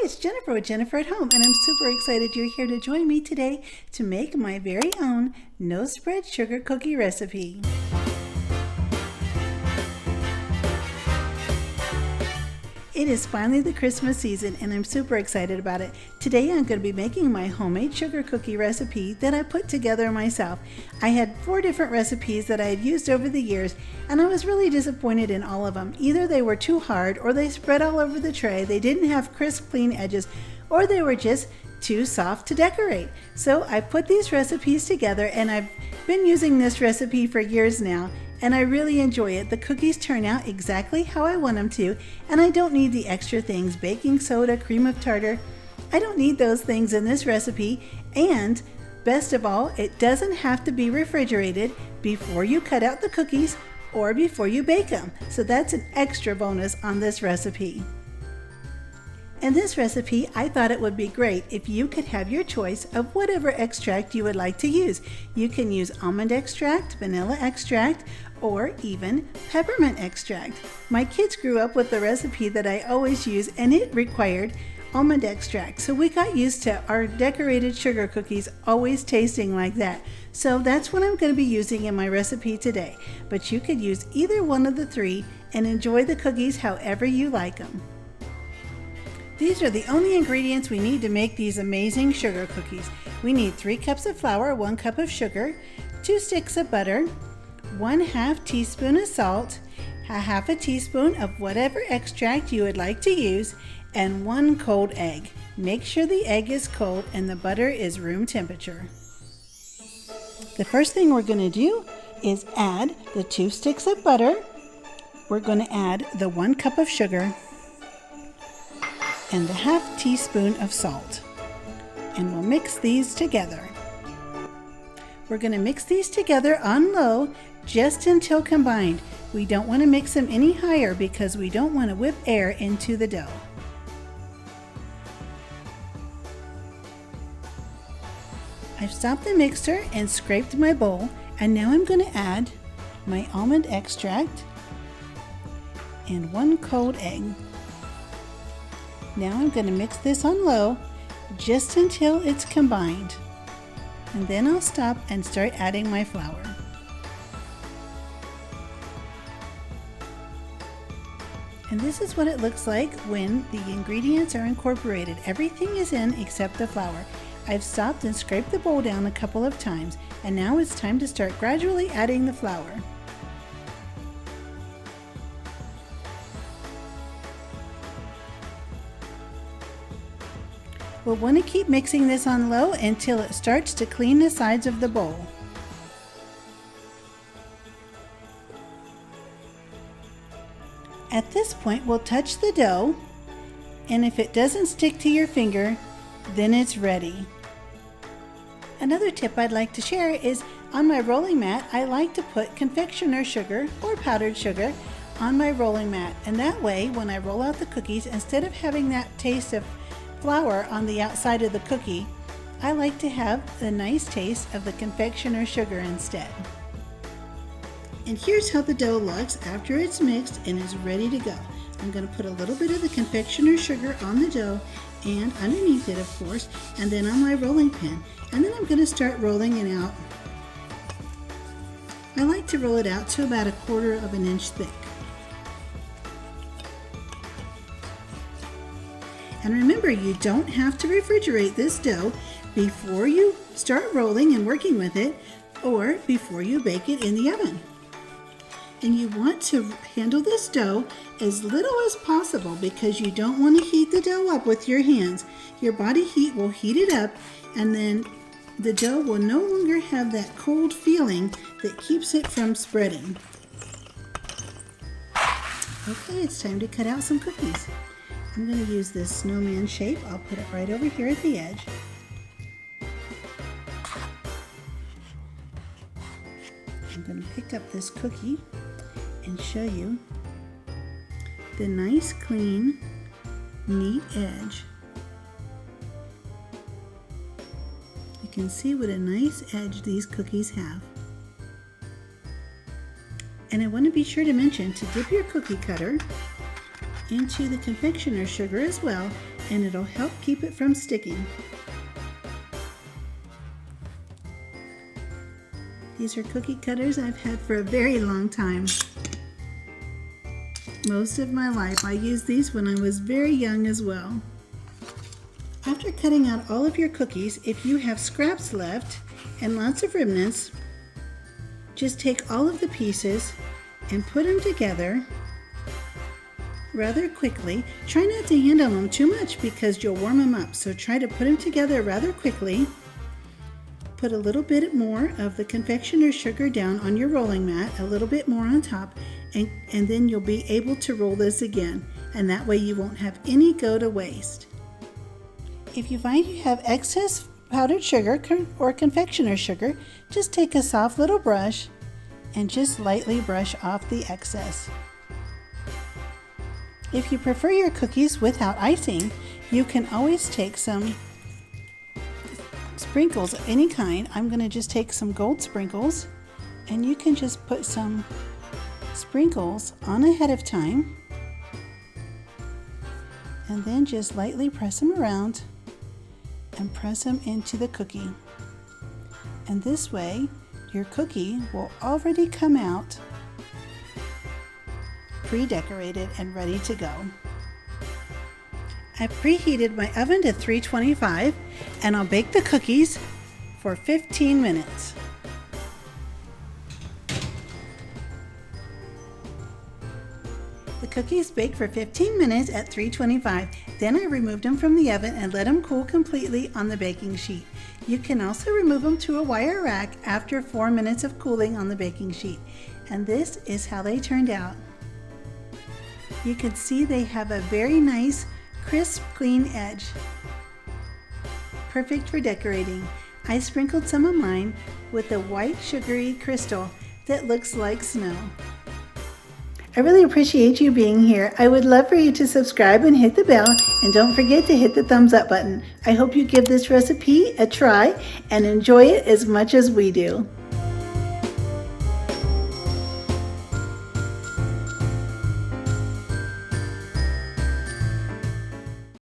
it's Jennifer with Jennifer at Home, and I'm super excited you're here to join me today to make my very own no-spread sugar cookie recipe. It is finally the Christmas season and I'm super excited about it. Today I'm going to be making my homemade sugar cookie recipe that I put together myself. I had 4 different recipes that I had used over the years and I was really disappointed in all of them. Either they were too hard or they spread all over the tray, they didn't have crisp clean edges, or they were just too soft to decorate. So I put these recipes together and I've been using this recipe for years now. And I really enjoy it. The cookies turn out exactly how I want them to, and I don't need the extra things, baking soda, cream of tartar. I don't need those things in this recipe, and best of all, it doesn't have to be refrigerated before you cut out the cookies or before you bake them. So that's an extra bonus on this recipe. In this recipe, I thought it would be great if you could have your choice of whatever extract you would like to use. You can use almond extract, vanilla extract, or even peppermint extract. My kids grew up with the recipe that I always use and it required almond extract. So we got used to our decorated sugar cookies always tasting like that. So that's what I'm going to be using in my recipe today. But you could use either one of the 3 and enjoy the cookies however you like them. These are the only ingredients we need to make these amazing sugar cookies. We need 3 cups of flour, 1 cup of sugar, 2 sticks of butter, 1/2 teaspoon of salt, 1/2 teaspoon of whatever extract you would like to use, and 1 cold egg. Make sure the egg is cold and the butter is room temperature. The first thing we're going to do is add the 2 sticks of butter. We're going to add the 1 cup of sugar and the 1/2 teaspoon of salt, and we'll mix these together. We're going to mix these together on low just until combined. We don't want to mix them any higher because we don't want to whip air into the dough. I've stopped the mixer and scraped my bowl, and now I'm going to add my almond extract and 1 cold egg. Now I'm going to mix this on low just until it's combined, and then I'll stop and start adding my flour. And this is what it looks like when the ingredients are incorporated. Everything is in except the flour. I've stopped and scraped the bowl down a couple of times, and now it's time to start gradually adding the flour. We'll want to keep mixing this on low until it starts to clean the sides of the bowl. At this point, we'll touch the dough, and if it doesn't stick to your finger, then it's ready. Another tip I'd like to share is on my rolling mat, I like to put confectioner's sugar or powdered sugar on my rolling mat, and that way when I roll out the cookies, instead of having that taste of flour on the outside of the cookie, I like to have the nice taste of the confectioner's sugar instead. And here's how the dough looks after it's mixed and is ready to go. I'm going to put a little bit of the confectioner's sugar on the dough and underneath it, of course, and then on my rolling pin. And then I'm going to start rolling it out. I like to roll it out to about 1/4 inch thick. And remember, you don't have to refrigerate this dough before you start rolling and working with it, or before you bake it in the oven. And you want to handle this dough as little as possible because you don't want to heat the dough up with your hands. Your body heat will heat it up, and then the dough will no longer have that cold feeling that keeps it from spreading. Okay, it's time to cut out some cookies. I'm going to use this snowman shape. I'll put it right over here at the edge. I'm going to pick up this cookie and show you the nice, clean, neat edge. You can see what a nice edge these cookies have. And I want to be sure to mention to dip your cookie cutter into the confectioner's sugar as well, and it'll help keep it from sticking. These are cookie cutters I've had for a very long time. Most of my life. I used these when I was very young as well. After cutting out all of your cookies, if you have scraps left and lots of remnants, just take all of the pieces and put them together rather quickly. Try not to handle them too much because you'll warm them up, so try to put them together rather quickly. Put a little bit more of the confectioner's sugar down on your rolling mat, a little bit more on top, and then you'll be able to roll this again, and that way you won't have any go to waste. If you find you have excess powdered sugar or confectioner's sugar, just take a soft little brush and just lightly brush off the excess. If you prefer your cookies without icing, you can always take some sprinkles of any kind. I'm going to just take some gold sprinkles, and you can just put some sprinkles on ahead of time and then just lightly press them around and press them into the cookie. And this way your cookie will already come out pre-decorated and ready to go. I've preheated my oven to 325 and I'll bake the cookies for 15 minutes. The cookies baked for 15 minutes at 325. Then I removed them from the oven and let them cool completely on the baking sheet. You can also remove them to a wire rack after 4 minutes of cooling on the baking sheet. And this is how they turned out. You can see they have a very nice, crisp, clean edge. Perfect for decorating. I sprinkled some of mine with a white sugary crystal that looks like snow. I really appreciate you being here. I would love for you to subscribe and hit the bell, and don't forget to hit the thumbs up button. I hope you give this recipe a try and enjoy it as much as we do.